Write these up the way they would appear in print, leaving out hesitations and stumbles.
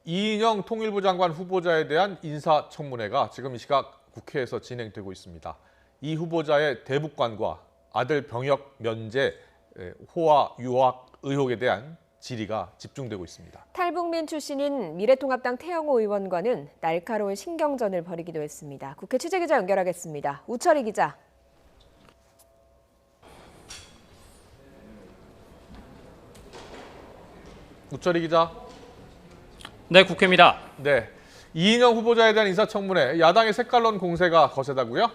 이인영 통일부 장관 후보자에 대한 인사청문회가 지금 이 시각 국회에서 진행되고 있습니다. 이 후보자의 대북관과 아들 병역 면제, 호화 유학 의혹에 대한 질의가 집중되고 있습니다. 탈북민 출신인 미래통합당 태영호 의원과는 날카로운 신경전을 벌이기도 했습니다. 국회 취재기자 연결하겠습니다. 우철희 기자. 우철희 기자. 네, 국회입니다. 네, 이인영 후보자에 대한 인사청문회, 야당의 색깔론 공세가 거세다고요?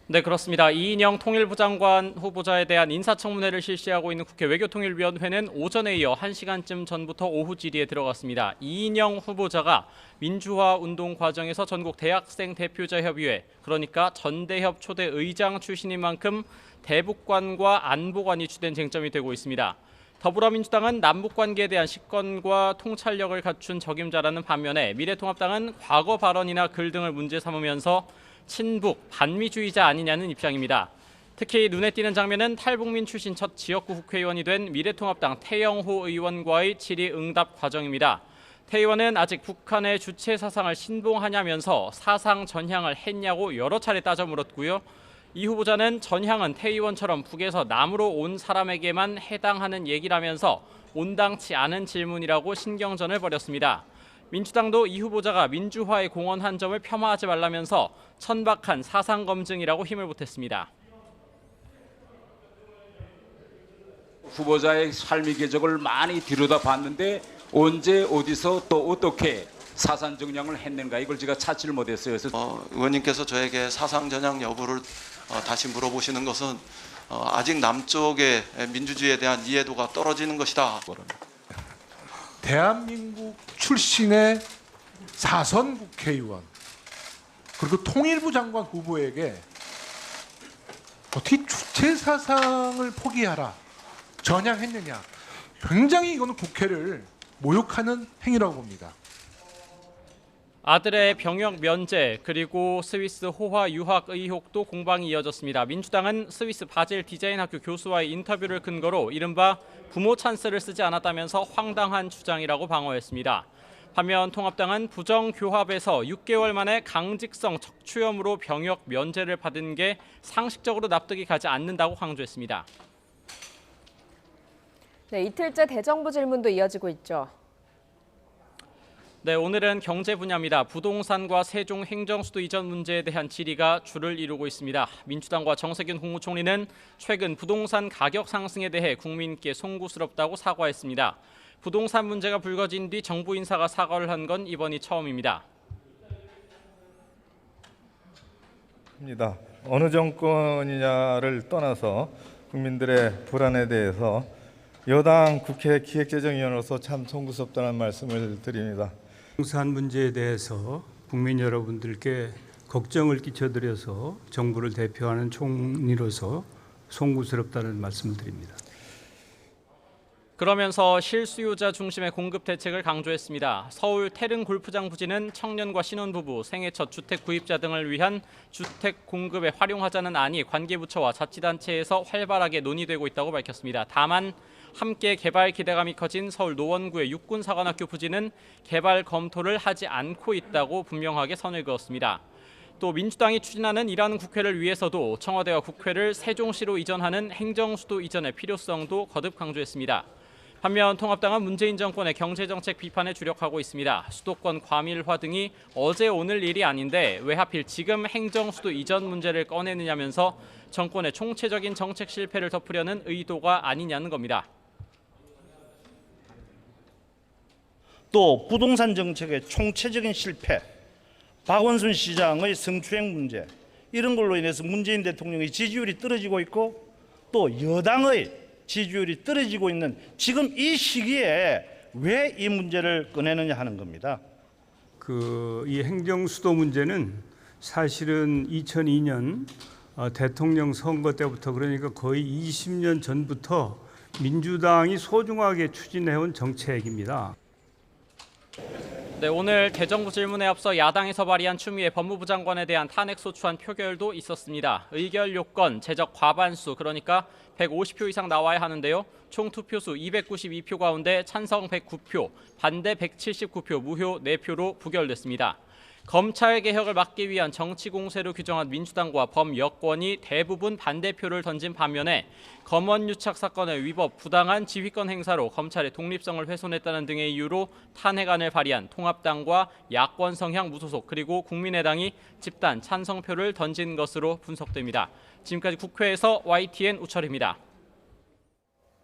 네, 그렇습니다. 이인영 통일부 장관 후보자에 대한 인사청문회를 실시하고 있는 국회 외교통일위원회는 오전에 이어 1시간쯤 전부터 오후 질의에 들어갔습니다. 이인영 후보자가 민주화 운동 과정에서 전국 대학생 대표자 협의회, 그러니까 전대협 초대 의장 출신인 만큼 대북관과 안보관이 주된 쟁점이 되고 있습니다. 더불어민주당은 남북관계에 대한 식권과 통찰력을 갖춘 적임자라는 반면에 미래통합당은 과거 발언이나 글 등을 문제 삼으면서 친북, 반미주의자 아니냐는 입장입니다. 특히 눈에 띄는 장면은 탈북민 출신 첫 지역구 국회의원이 된 미래통합당 태영호 의원과의 질의응답 과정입니다. 태 의원은 아직 북한의 주체 사상을 신봉하냐면서 사상 전향을 했냐고 여러 차례 따져 물었고요. 이 후보자는 전향은 태 의원처럼 북에서 남으로 온 사람에게만 해당하는 얘기라면서 온당치 않은 질문이라고 신경전을 벌였습니다. 민주당도 이 후보자가 민주화에 공헌한 점을 폄하하지 말라면서 천박한 사상 검증이라고 힘을 보탰습니다. 후보자의 삶의 궤적을 많이 들여다봤는데 언제 어디서 또 어떻게 사상 전향을 했는가 이걸 제가 찾지를 못했어요. 그래서 의원님께서 저에게 사상 전향 여부를 다시 물어보시는 것은 아직 남쪽의 민주주의에 대한 이해도가 떨어지는 것이다. 대한민국 출신의 4선 국회의원 그리고 통일부 장관 후보에게 어떻게 주체 사상을 포기하라 전향했느냐, 굉장히 이거는 국회를 모욕하는 행위라고 봅니다. 아들의 병역 면제 그리고 스위스 호화 유학 의혹도 공방이 이어졌습니다. 민주당은 스위스 바젤 디자인학교 교수와의 인터뷰를 근거로 이른바 부모 찬스를 쓰지 않았다면서 황당한 주장이라고 방어했습니다. 반면 통합당은 부정교합에서 6개월 만에 강직성 척추염으로 병역 면제를 받은 게 상식적으로 납득이 가지 않는다고 강조했습니다. 네, 이틀째 대정부 질문도 이어지고 있죠. 네, 오늘은 경제 분야입니다. 부동산과 세종 행정수도 이전 문제에 대한 질의가 줄을 이루고 있습니다. 민주당과 정세균 국무총리는 최근 부동산 가격 상승에 대해 국민께 송구스럽다고 사과했습니다. 부동산 문제가 불거진 뒤 정부 인사가 사과를 한 건 이번이 처음입니다. 어느 정권이냐를 떠나서 국민들의 불안에 대해서 여당 국회 기획재정위원으로서 참 송구스럽다는 말씀을 드립니다. 부동산 문제에 대해서 국민 여러분들께 걱정을 끼쳐드려서 정부를 대표하는 총리로서 송구스럽다는 말씀을 드립니다. 그러면서 실수요자 중심의 공급 대책을 강조했습니다. 서울 태릉 골프장 부지는 청년과 신혼부부, 생애 첫 주택 구입자 등을 위한 주택 공급에 활용하자는 안이 관계부처와 자치단체에서 활발하게 논의되고 있다고 밝혔습니다. 다만 함께 개발 기대감이 커진 서울 노원구의 육군사관학교 부지는 개발 검토를 하지 않고 있다고 분명하게 선을 그었습니다. 또 민주당이 추진하는 일하는 국회를 위해서도 청와대와 국회를 세종시로 이전하는 행정수도 이전의 필요성도 거듭 강조했습니다. 반면 통합당은 문재인 정권의 경제정책 비판에 주력하고 있습니다. 수도권 과밀화 등이 어제 오늘 일이 아닌데 왜 하필 지금 행정수도 이전 문제를 꺼내느냐면서 정권의 총체적인 정책 실패를 덮으려는 의도가 아니냐는 겁니다. 또 부동산 정책의 총체적인 실패, 박원순 시장의 성추행 문제, 이런 걸로 인해서 문재인 대통령의 지지율이 떨어지고 있고 또 여당의 지지율이 떨어지고 있는 지금 이 시기에 왜 이 문제를 꺼내느냐 하는 겁니다. 이 행정수도 문제는 사실은 2002년 대통령 선거 때부터, 그러니까 거의 20년 전부터 민주당이 소중하게 추진해온 정책입니다. 네, 오늘 대정부 질문에 앞서 야당에서 발의한 추미애 법무부 장관에 대한 탄핵 소추안 표결도 있었습니다. 의결 요건 제적 과반수, 그러니까 150표 이상 나와야 하는데요. 총 투표수 292표 가운데 찬성 109표, 반대 179표, 무효 4표로 부결됐습니다. 검찰 개혁을 막기 위한 정치 공세로 규정한 민주당과 범여권이 대부분 반대표를 던진 반면에 검언 유착 사건의 위법, 부당한 지휘권 행사로 검찰의 독립성을 훼손했다는 등의 이유로 탄핵안을 발의한 통합당과 야권 성향 무소속 그리고 국민의당이 집단 찬성표를 던진 것으로 분석됩니다. 지금까지 국회에서 YTN 우철입니다.